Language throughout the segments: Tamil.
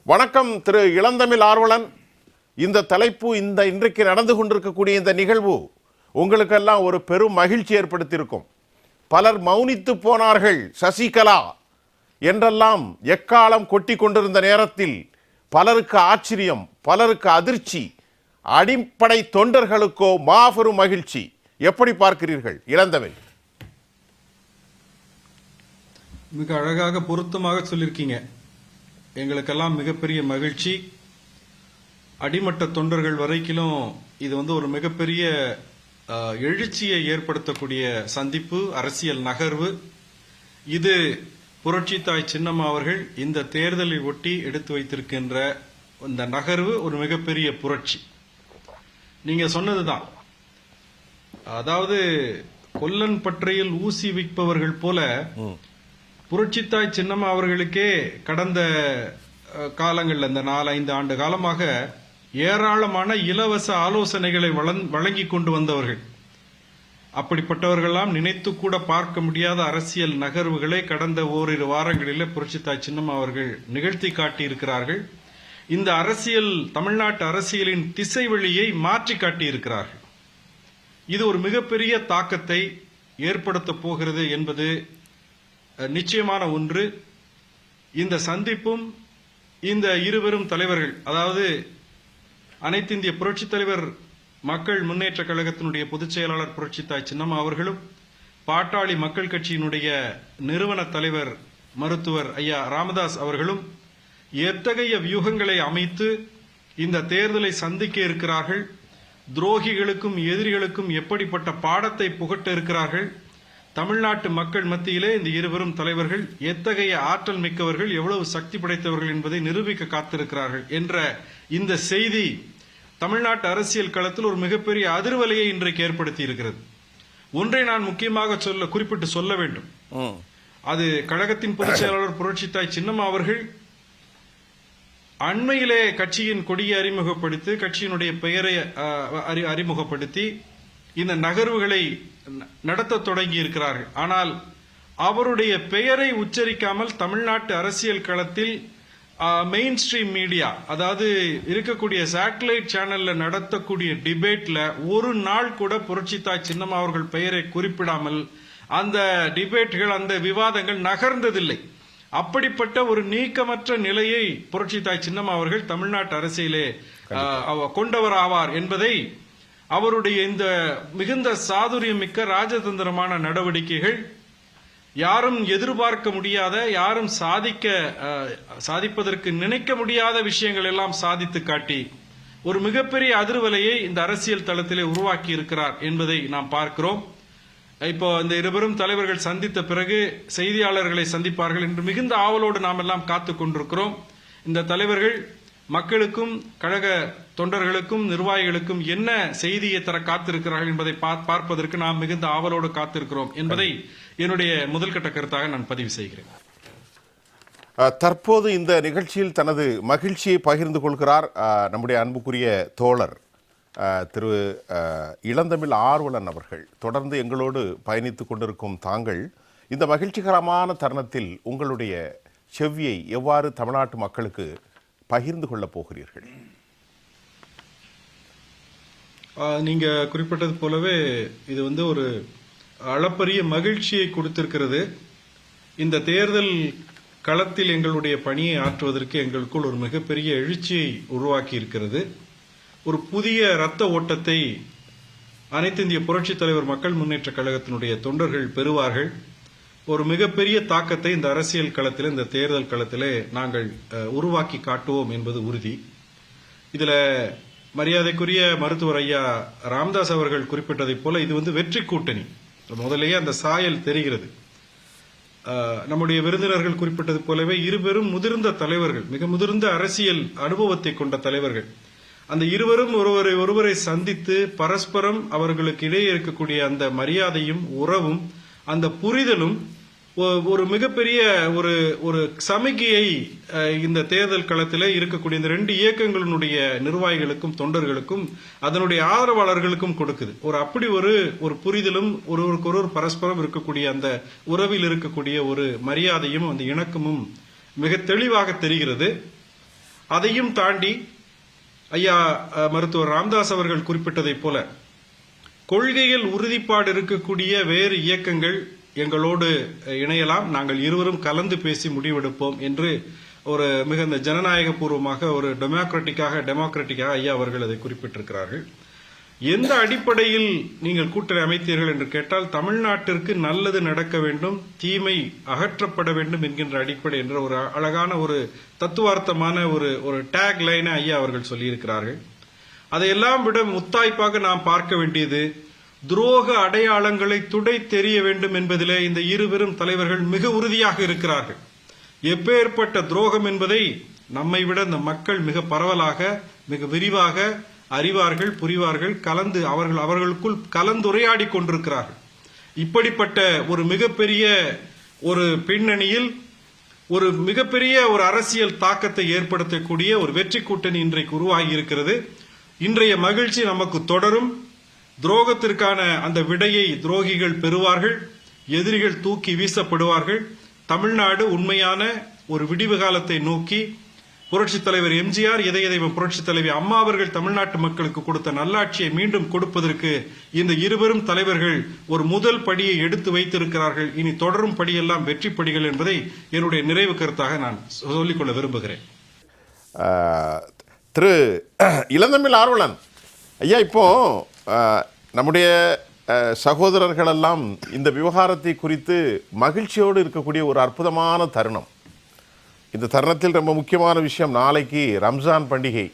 வணக்கம் திரு இளந்தமிழ் ஆர்வலன். இந்த தலைப்பு, இன்றைக்கு நடந்து கொண்டிருக்கக்கூடிய இந்த நிகழ்வு உங்களுக்கெல்லாம் ஒரு பெரும் மகிழ்ச்சி ஏற்படுத்தியிருக்கும். பலர் மௌனித்து போனார்கள். சசிகலா என்றெல்லாம் எக்காலம் கொட்டி கொண்டிருந்த நேரத்தில் பலருக்கு ஆச்சரியம், பலருக்கு அதிர்ச்சி, அடிப்படை தொண்டர்களுக்கோ மாபெரும் மகிழ்ச்சி. எப்படி பார்க்கிறீர்கள் இளந்தமிழ்? மிக அழகாக பொருத்தமாக சொல்லியிருக்கீங்க. எங்களுக்கெல்லாம் மிகப்பெரிய மகிழ்ச்சி. அடிமட்ட தொண்டர்கள் வரைக்கிலும் இது ஒரு மிகப்பெரிய எழுச்சியை ஏற்படுத்தக்கூடிய சந்திப்பு, அரசியல் நகர்வு. இது புரட்சி தாய் சின்னம்மா அவர்கள் இந்த தேர்தலை ஒட்டி எடுத்து வைத்திருக்கின்ற இந்த நகர்வு ஒரு மிகப்பெரிய புரட்சி. நீங்க சொன்னதுதான், அதாவது கொல்லன் பற்றையில் ஊசி வைப்பவர்கள் போல புரட்சித்தாய் சின்னம்மா அவர்களுக்கே கடந்த காலங்களில் இந்த 4-5 ஆண்டு காலமாக ஏராளமான இலவச ஆலோசனைகளை வழங்கி கொண்டு வந்தவர்கள். அப்படிப்பட்டவர்களெல்லாம் நினைத்து கூட பார்க்க முடியாத அரசியல் நகர்வுகளை கடந்த ஓரிரு வாரங்களில் புரட்சித்தாய் சின்னம்மா அவர்கள் நிகழ்த்தி காட்டியிருக்கிறார்கள். இந்த அரசியல், தமிழ்நாட்டு அரசியலின் திசை வழியை மாற்றி காட்டியிருக்கிறார்கள். இது ஒரு மிகப்பெரிய தாக்கத்தை ஏற்படுத்த போகிறது என்பது நிச்சயமான ஒன்று. இந்த சந்திப்பும் இந்த இருவரும் தலைவர்கள், அதாவது அனைத்து இந்திய புரட்சித் தலைவர் மக்கள் முன்னேற்ற கழகத்தினுடைய பொதுச் செயலாளர் புரட்சித்தாய் சின்னம்மா அவர்களும், பாட்டாளி மக்கள் கட்சியினுடைய நிறுவன தலைவர் மருத்துவர் ஐயா ராமதாஸ் அவர்களும் எத்தகைய வியூகங்களை அமைத்து இந்த தேர்தலை சந்திக்க இருக்கிறார்கள், துரோகிகளுக்கும் எதிரிகளுக்கும் எப்படிப்பட்ட பாடத்தை புகட்ட இருக்கிறார்கள், தமிழ்நாட்டு மக்கள் மத்தியிலே இந்த இருவரும் தலைவர்கள் எத்தகைய ஆற்றல் மிக்கவர்கள், எவ்வளவு சக்தி படைத்தவர்கள் என்பதை நிரூபிக்க காத்திருக்கிறார்கள் என்ற இந்த செய்தி தமிழ்நாட்டு அரசியல் களத்தில் ஒரு மிகப்பெரிய அதிர்வலையை இன்றைக்கு ஏற்படுத்தி இருக்கிறது. ஒன்றை நான் முக்கியமாக குறிப்பிட்டு சொல்ல வேண்டும். அது கழகத்தின் பொதுச் செயலாளர் புரட்சித்தாய் சின்னம்மா அவர்கள் அண்மையிலே கட்சியின் கொடியை அறிமுகப்படுத்தி, கட்சியினுடைய பெயரை அறிமுகப்படுத்தி இந்த நகர்வுகளை நடத்த தொடங்கி இருக்கிறார்கள். ஆனால் அவருடைய பெயரை உச்சரிக்காமல் தமிழ்நாட்டு அரசியல் களத்தில் மெயின் ஸ்ட்ரீம் மீடியா, அதாவது இருக்கக்கூடிய சேட்டலைட் சேனல்ல நடத்தக்கூடிய டிபேட்ல ஒரு நாள் கூட புரட்சித்தாய் சின்னம்மா அவர்கள் பெயரை குறிப்பிடாமல் அந்த டிபேட்டுகள், அந்த விவாதங்கள் நகர்ந்ததில்லை. அப்படிப்பட்ட ஒரு நீக்கமற்ற நிலையை புரட்சித்தாய் சின்னம்மா அவர்கள் தமிழ்நாட்டு அரசியலே கொண்டவர் ஆவார் என்பதை அவருடைய இந்த மிகுந்த சாதுரியம் மிக்க ராஜதந்திரமான நடவடிக்கைகள், யாரும் எதிர்பார்க்க முடியாத, யாரும் சாதிப்பதற்கு நினைக்க முடியாத விஷயங்கள் எல்லாம் சாதித்து காட்டி ஒரு மிகப்பெரிய அதிர்வலையை இந்த அரசியல் தளத்திலே உருவாக்கி இருக்கிறார் என்பதை நாம் பார்க்கிறோம். இப்போ இந்த இருவரும் தலைவர்கள் சந்தித்த பிறகு செய்தியாளர்களை சந்திப்பார்கள் என்று மிகுந்த ஆவலோடு நாம் எல்லாம் காத்துக் கொண்டிருக்கிறோம். இந்த தலைவர்கள் மக்களுக்கும் கழக தொண்டர்களுக்கும் நிர்வாகிகளுக்கும் என்ன செய்தியை தர காத்திருக்கிறார்கள் என்பதை பார்ப்பதற்கு நாம் மிகுந்த ஆவலோடு காத்திருக்கிறோம் என்பதை என்னுடைய முதல்கட்ட கருத்தாக நான் பதிவு செய்கிறேன். தற்போது இந்த நிகழ்ச்சியில் தனது மகிழ்ச்சியை பகிர்ந்து கொள்கிறார் நம்முடைய அன்புக்குரிய தோழர் திரு இளந்தமிழ் ஆர்வலன் அவர்கள். தொடர்ந்து எங்களோடு பயணித்துக் கொண்டிருக்கும் தாங்கள் இந்த மகிழ்ச்சிகரமான தருணத்தில் உங்களுடைய செவ்வியை எவ்வாறு தமிழ்நாட்டு மக்களுக்கு பகிர்ந்து கொள்ள போகிறீர்கள்? நீங்க குறிப்பிட்டது போலவே இது ஒரு அளப்பரிய மகிழ்ச்சியை கொடுத்திருக்கிறது. இந்த தேர்தல் களத்தில் எங்களுடைய பணியை ஆற்றுவதற்கு எங்களுக்குள் ஒரு மிகப்பெரிய எழுச்சியை உருவாக்கி இருக்கிறது. ஒரு புதிய இரத்த ஓட்டத்தை அனைத்து இந்திய புரட்சித் தலைவர் மக்கள் முன்னேற்ற கழகத்தினுடைய தொண்டர்கள் பெறுவார்கள். ஒரு மிகப்பெரிய தாக்கத்தை இந்த அரசியல் களத்தில், இந்த தேர்தல் களத்திலே நாங்கள் உருவாக்கி காட்டுவோம் என்பது உறுதி. இதுல மரியாதைக்குரிய மருத்துவர் ஐயா ராமதாஸ் அவர்கள் குறிப்பிட்டதை போல இது வெற்றி கூட்டணி. முதலேயே அந்த சாயல் தெரிகிறது. நம்முடைய விருந்தினர்கள் குறிப்பிட்டது போலவே இருவரும் முதிர்ந்த தலைவர்கள், மிக முதிர்ந்த அரசியல் அனுபவத்தை கொண்ட தலைவர்கள். அந்த இருவரும் ஒருவரை சந்தித்து பரஸ்பரம் அவர்களுக்கு இடையே இருக்கக்கூடிய அந்த மரியாதையும் உறவும் அந்த புரிதலும் ஒரு மிகப்பெரிய ஒரு சமிகையை இந்த தேர்தல் களத்தில் இருக்கக்கூடிய இந்த 2 இயக்கங்களினுடைய நிர்வாகிகளுக்கும் தொண்டர்களுக்கும் அதனுடைய ஆதரவாளர்களுக்கும் கொடுக்குது. அப்படி ஒரு புரிதலும் ஒருவருக்கொரு பரஸ்பரம் இருக்கக்கூடிய அந்த உறவில் இருக்கக்கூடிய ஒரு மரியாதையும் அந்த இணக்கமும் மிக தெளிவாக தெரிகிறது. அதையும் தாண்டி ஐயா மருத்துவர் ராமதாஸ் அவர்கள் குறிப்பிட்டதைப் போல கொள்கையில் உறுதிப்பாடு இருக்கக்கூடிய வேறு இயக்கங்கள் எங்களோடு இணையலாம், நாங்கள் இருவரும் கலந்து பேசி முடிவெடுப்போம் என்று ஒரு மிகுந்த ஜனநாயக பூர்வமாக ஒரு டெமோக்ராட்டிக்காக ஐயா அவர்கள் அதை குறிப்பிட்டிருக்கிறார்கள். எந்த அடிப்படையில் நீங்கள் கூட்டணி அமைத்தீர்கள் என்று கேட்டால், தமிழ்நாட்டிற்கு நல்லது நடக்க வேண்டும், தீமை அகற்றப்பட வேண்டும் என்கின்ற அடிப்படை என்ற ஒரு அழகான ஒரு தத்துவார்த்தமான ஒரு டேக் லைனை ஐயா அவர்கள் சொல்லியிருக்கிறார்கள். அதையெல்லாம் விட முத்தாய்ப்பாக நாம் பார்க்க வேண்டியது துரோக அடையாளங்களை துடை தெரிய வேண்டும் என்பதிலே இந்த இருவரும் தலைவர்கள் மிக உறுதியாக இருக்கிறார்கள். எப்பேற்பட்ட துரோகம் என்பதை நம்மை விட இந்த மக்கள் மிக பரவலாக மிக விரிவாக அறிவார்கள், புரிவார்கள், அவர்களுக்குள் கலந்துரையாடி கொண்டிருக்கிறார்கள். இப்படிப்பட்ட ஒரு மிகப்பெரிய ஒரு பின்னணியில் ஒரு மிகப்பெரிய ஒரு அரசியல் தாக்கத்தை ஏற்படுத்தக்கூடிய ஒரு வெற்றி கூட்டணி இன்றைக்கு உருவாகி இருக்கிறது. இன்றைய மகிழ்ச்சி நமக்கு தொடரும். துரோகத்திற்கான அந்த விடையை துரோகிகள் பெறுவார்கள், எதிரிகள் தூக்கி வீசப்படுவார்கள். தமிழ்நாடு உண்மையான ஒரு விடிவு காலத்தை நோக்கி புரட்சித் தலைவர் எம்ஜிஆர், இதய தெய்வம் புரட்சித் தலைவி அம்மா அவர்கள் தமிழ்நாட்டு மக்களுக்கு கொடுத்த நல்லாட்சியை மீண்டும் கொடுப்பதற்கு இந்த இருவரும் தலைவர்கள் ஒரு முதல் படியை எடுத்து வைத்திருக்கிறார்கள். இனி தொடரும் படியெல்லாம் வெற்றி படிகள் என்பதை என்னுடைய நிறைவு கருத்தாக நான் சொல்லிக்கொள்ள விரும்புகிறேன். திரு இளந்தமிழ் ஆர்வலன் ஐயா, இப்போ நம்முடைய சகோதரர்களெல்லாம் இந்த விவகாரத்தை குறித்து மகிழ்ச்சியோடு இருக்கக்கூடிய ஒரு அற்புதமான தருணம். இந்த தருணத்தில் ரொம்ப முக்கியமான விஷயம், நாளைக்கு ரம்ஜான் பண்டிகை,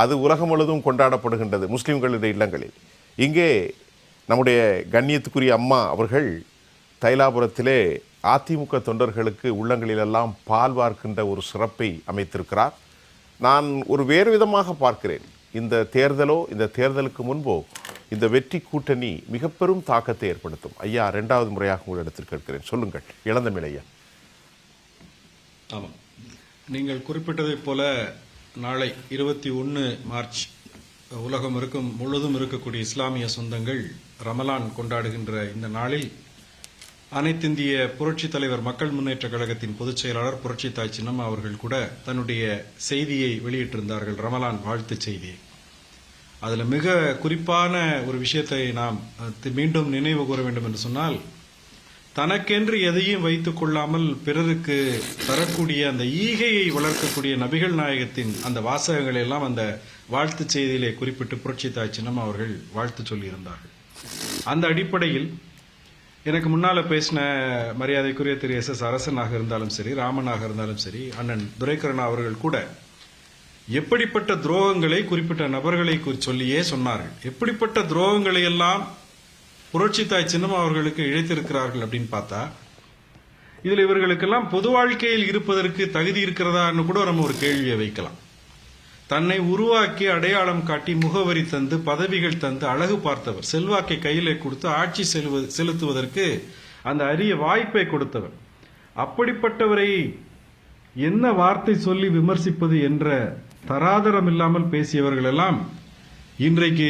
அது உலகம் முழுவதும் கொண்டாடப்படுகின்றது முஸ்லிம்களுடைய இல்லங்களில். இங்கே நம்முடைய கண்ணியத்துக்குரிய அம்மா அவர்கள் தைலாபுரத்திலே அதிமுக தொண்டர்களுக்கு உள்ளங்களிலெல்லாம் பால் வார்க்கின்ற ஒரு சிறப்பை அமைத்திருக்கிறார். நான் ஒரு வேறு விதமாக பார்க்கிறேன். இந்த தேர்தலோ இந்த தேர்தலுக்கு முன்போ இந்த வெற்றி கூட்டணி மிக பெரும் தாக்கத்தை ஏற்படுத்தும். ஐயா, 2வது முறையாக உங்களிடத்தில் கேட்கிறேன், சொல்லுங்கள் இளந்தமிழ் ஐயா. ஆமாம், நீங்கள் குறிப்பிட்டதைப் போல நாளை 21 மார்ச் உலகம் முழுவதும் இருக்கக்கூடிய இஸ்லாமிய சொந்தங்கள் ரமலான் கொண்டாடுகின்ற இந்த நாளில் அனைத்திந்திய புரட்சித் தலைவர் மக்கள் முன்னேற்ற கழகத்தின் பொதுச் செயலாளர் புரட்சி தாய் சின்னம்மா அவர்கள் கூட தன்னுடைய செய்தியை வெளியிட்டிருந்தார்கள், ரமலான் வாழ்த்து செய்தியை. அதுல மிக குறிப்பான ஒரு விஷயத்தை நாம் மீண்டும் நினைவு கூற வேண்டும் என்று சொன்னால், தனக்கென்று எதையும் வைத்துக் கொள்ளாமல் பிறருக்கு தரக்கூடிய அந்த ஈகையை வளர்க்கக்கூடிய நபிகள் நாயகத்தின் அந்த வாசகங்களை எல்லாம் அந்த வாழ்த்து செய்தியிலே குறிப்பிட்டு புரட்சி தாய் சின்னம்மா அவர்கள் வாழ்த்து சொல்லியிருந்தார்கள். அந்த அடிப்படையில் எனக்கு முன்னால பேசின மரியாதைக்குரிய திரு SS அரசனாக இருந்தாலும் சரி, ராமனாக இருந்தாலும் சரி, அண்ணன் துரைக்கரன் அவர்கள் கூட எப்படிப்பட்ட துரோகங்களை குறிப்பிட்ட நபர்களை சொல்லியே சொன்னார்கள். எப்படிப்பட்ட துரோகங்களை எல்லாம் புரட்சி தாய் சின்னம்மா அவர்களுக்கு இழைத்திருக்கிறார்கள் அப்படின்னு பார்த்தா, இதுல இவர்களுக்கெல்லாம் பொது வாழ்க்கையில் இருப்பதற்கு தகுதி இருக்கிறதான்னு கூட நம்ம ஒரு கேள்வியை வைக்கலாம். தன்னை உருவாக்கி அடையாளம் காட்டி முகவரி தந்து பதவிகள் தந்து அழகு பார்த்தவர், செல்வாக்கை கையிலே கொடுத்து ஆட்சி செலுத்துவதற்கு அந்த அரிய வாய்ப்பை கொடுத்தவர். அப்படிப்பட்டவரை என்ன வார்த்தை சொல்லி விமர்சிப்பது என்ற தராதரம் இல்லாமல் பேசியவர்கள் எல்லாம் இன்றைக்கு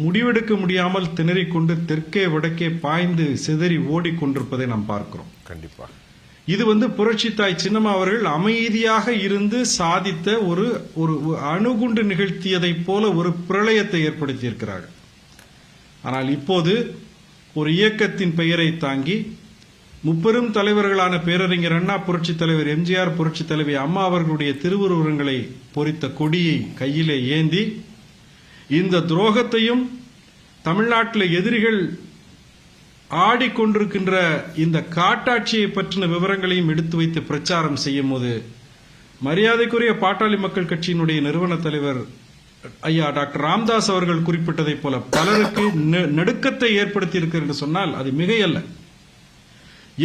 முடிவெடுக்க முடியாமல் திணறிக்கொண்டு தெற்கே வடக்கே பாய்ந்து சிதறி ஓடிக்கொண்டிருப்பதை நாம் பார்க்கிறோம். கண்டிப்பா இது புரட்சி தாய் சின்னம்மா அவர்கள் அமைதியாக இருந்து சாதித்த ஒரு அணுகுண்டு நிகழ்த்தியதைப் போல ஒரு பிரளயத்தை ஏற்படுத்தி இருக்கிறார்கள். ஆனால் இப்போது ஒரு இயக்கத்தின் பெயரை தாங்கி முப்பெரும் தலைவர்களான பேரறிஞர் அண்ணா, புரட்சி தலைவர் எம்ஜிஆர், புரட்சி தலைவி அம்மா அவர்களுடைய திருவுருவங்களை பொறித்த கொடியை கையிலே ஏந்தி இந்த துரோகத்தையும் தமிழ்நாட்டில் எதிரிகள் ஆடிக்கொண்டிருக்கின்ற இந்த காட்டாட்சியை பற்றின விவரங்களையும் எடுத்து வைத்து பிரச்சாரம் செய்யும் போது, மரியாதைக்குரிய பாட்டாளி மக்கள் கட்சியினுடைய நிறுவன தலைவர் ஐயா டாக்டர் ராமதாஸ் அவர்கள் குறிப்பிட்டதைப் போல பலருக்கு நடுக்கத்தை ஏற்படுத்தி இருக்கிறது என்று சொன்னால் அது மிகையல்ல.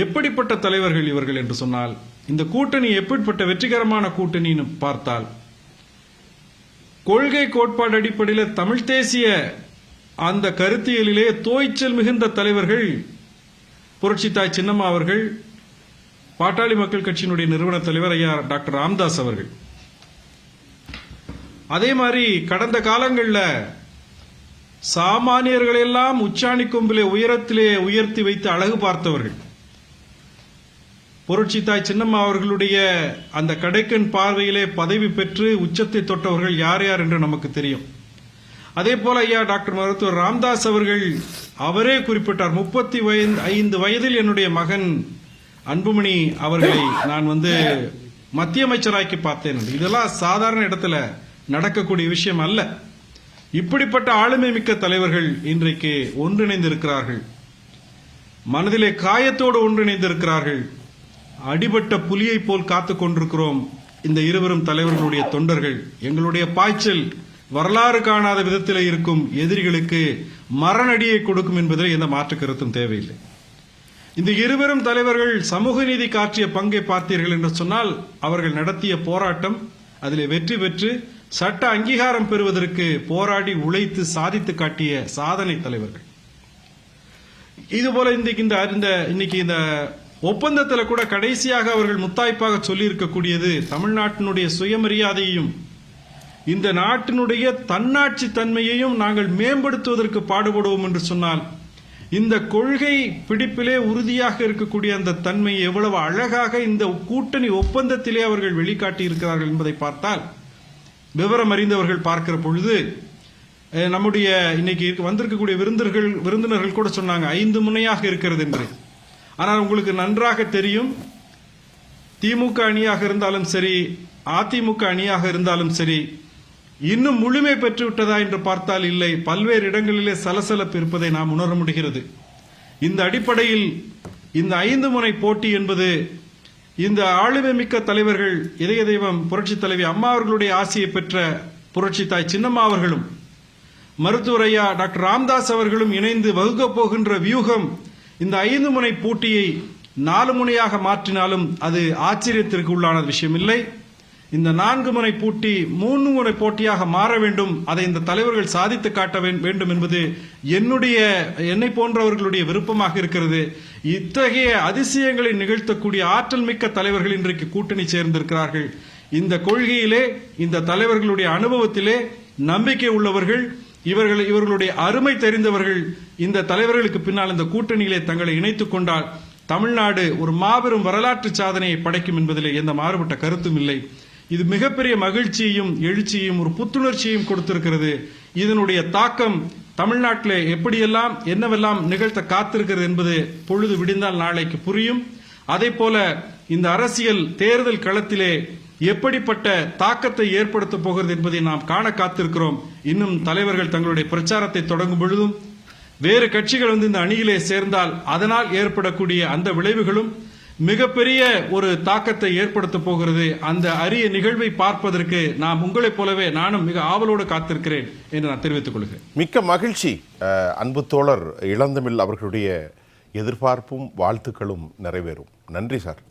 எப்படிப்பட்ட தலைவர்கள் இவர்கள் என்று சொன்னால், இந்த கூட்டணி எப்படிப்பட்ட வெற்றிகரமான கூட்டணின்னு பார்த்தால், கொள்கை கோட்பாடு அடிப்படையில் தமிழ் தேசிய அந்த கருத்தியலிலே தோய்ச்சல் மிகுந்த தலைவர்கள் புரட்சி தாய் சின்னம்மா அவர்கள், பாட்டாளி மக்கள் கட்சியினுடைய நிறுவன தலைவர் ஐயா டாக்டர் ராமதாஸ் அவர்கள். அதே மாதிரி கடந்த காலங்களில் சாமானியர்களெல்லாம் உச்சாணி கொம்பிலே உயரத்திலே உயர்த்தி வைத்து அழகு பார்த்தவர்கள். புரட்சி தாய் சின்னம்மா அவர்களுடைய அந்த கடைக்கண் பார்வையிலே பதவி பெற்று உச்சத்தை தொட்டவர்கள் யார் யார் என்று நமக்கு தெரியும். அதே போல ஐயா டாக்டர் மருத்துவர் ராமதாஸ் அவர்கள் அவரே குறிப்பிட்டார், 35 வயதில் என்னுடைய மகன் அன்புமணி அவர்களை நான் மத்திய அமைச்சராக்கி பார்த்தேன். இதெல்லாம் சாதாரண இடத்துல நடக்கக்கூடிய விஷயம் அல்ல. இப்படிப்பட்ட ஆளுமை மிக்க தலைவர்கள் இன்றைக்கு ஒன்றிணைந்திருக்கிறார்கள், மனதிலே காயத்தோடு ஒன்றிணைந்திருக்கிறார்கள். அடிபட்ட புலியை போல் காத்துக் கொண்டிருக்கிறோம். இந்த இருவரும் தலைவர்களுடைய தொண்டர்கள். எங்களுடைய பாய்ச்சல் வரலாறு காணாத விதத்தில் இருக்கும் எதிரிகளுக்கு மரணடியை கொடுக்கும் என்பதில் எந்த மாற்று கருத்தும் தேவையில்லை. இந்த இருவரும் தலைவர்கள் சமூக நீதி காற்றிய பங்கை பார்த்தீர்கள் என்று சொன்னால், அவர்கள் நடத்திய போராட்டம் அதிலே வெற்றி பெற்று சட்ட அங்கீகாரம் பெறுவதற்கு போராடி உழைத்து சாதித்து காட்டிய சாதனை தலைவர்கள். இதுபோல இன்னைக்கு இந்த ஒப்பந்தத்தில் கூட கடைசியாக அவர்கள் முத்தாய்ப்பாக சொல்லி இருக்கக்கூடியது தமிழ்நாட்டினுடைய சுயமரியாதையையும் இந்த நாட்டினுடைய தன்னாட்சி தன்மையையும் நாங்கள் மேம்படுத்துவதற்கு பாடுபடுவோம் என்று சொன்னால், இந்த கொள்கை பிடிப்பிலே உறுதியாக இருக்கக்கூடிய அந்த தன்மை எவ்வளவு அழகாக இந்த கூட்டணி ஒப்பந்தத்திலே அவர்கள் வெளிக்காட்டி இருக்கிறார்கள் என்பதை பார்த்தால், விவரம் அறிந்தவர்கள் பார்க்கிற பொழுது, நம்முடைய இன்னைக்கு வந்திருக்கக்கூடிய விருந்தினர்கள் கூட சொன்னாங்க 5 முனையாக இருக்கிறது என்று. ஆனால் உங்களுக்கு நன்றாக தெரியும், திமுக அணியாக இருந்தாலும் சரி, அதிமுக அணியாக இருந்தாலும் சரி, இன்னும் முழுமை பெற்று விட்டதா என்று பார்த்தால் இல்லை. பல்வேறு இடங்களிலே சலசலப்பு இருப்பதை நாம் உணர முடிகிறது. இந்த அடிப்படையில் இந்த 5 முனை போட்டி என்பது இந்த ஆளுமை மிக்க தலைவர்கள், இதய தெய்வம் புரட்சி தலைவி அம்மா அவர்களுடைய ஆசையை பெற்ற புரட்சி தாய் சின்னம்மா அவர்களும் மருத்துவர் ஐயா டாக்டர் ராமதாஸ் அவர்களும் இணைந்து வகுக்கப் போகின்ற வியூகம் இந்த 5 முனை போட்டியை 4 முனையாக மாற்றினாலும் அது ஆச்சரியத்திற்கு உள்ளான விஷயம் இல்லை. இந்த 4 முனை போட்டி 3 முனை போட்டியாக மாற வேண்டும். அதை இந்த தலைவர்கள் சாதித்து காட்ட வேண்டும் என்பது என்னை போன்றவர்களுடைய விருப்பமாக இருக்கிறது. இத்தகைய அதிசயங்களை நிகழ்த்தக்கூடிய ஆற்றல் மிக்க தலைவர்கள் இன்றைக்கு கூட்டணி சேர்ந்திருக்கிறார்கள். இந்த கொள்கையிலே, இந்த தலைவர்களுடைய அனுபவத்திலே நம்பிக்கை உள்ளவர்கள், இவர்களுடைய அருமை தெரிந்தவர்கள் இந்த தலைவர்களுக்கு பின்னால் இந்த கூட்டணியிலே தங்களை இணைத்துக் கொண்டால் தமிழ்நாடு ஒரு மாபெரும் வரலாற்று சாதனையை படைக்கும் என்பதிலே எந்த மாறுபட்ட கருத்தும் இல்லை. இது மிகப்பெரிய மகிழ்ச்சியையும் எழுச்சியையும் ஒரு புத்துணர்ச்சியையும் கொடுத்திருக்கிறது. இதனுடைய தாக்கம் தமிழ்நாட்டிலே எப்படியெல்லாம் என்னவெல்லாம் நிகழ்த்த காத்திருக்கிறது என்பது பொழுது விடிந்தால் நாளைக்கு புரியும். அதே போல இந்த அரசியல் தேர்தல் களத்திலே எப்படிப்பட்ட தாக்கத்தை ஏற்படுத்த போகிறது என்பதை நாம் காண காத்திருக்கிறோம். இன்னும் தலைவர்கள் தங்களுடைய பிரச்சாரத்தை தொடங்கும் பொழுதும் வேறு கட்சிகள் இந்த அணியிலே சேர்ந்தால் அதனால் ஏற்படக்கூடிய அந்த விளைவுகளும் மிகப்பெரிய ஒரு தாக்கத்தை ஏற்படுத்த போகிறது. அந்த அரிய நிகழ்வை பார்ப்பதற்கு நாம் உங்களைப் போலவே நானும் மிக ஆவலோடு காத்திருக்கிறேன் என்று நான் தெரிவித்துக் கொள்கிறேன். மிக்க மகிழ்ச்சி. அன்பு தோழர் இளந்தமிழ் அவர்களுடைய எதிர்பார்ப்பும் வாழ்த்துக்களும் நிறைவேறும். நன்றி சார்.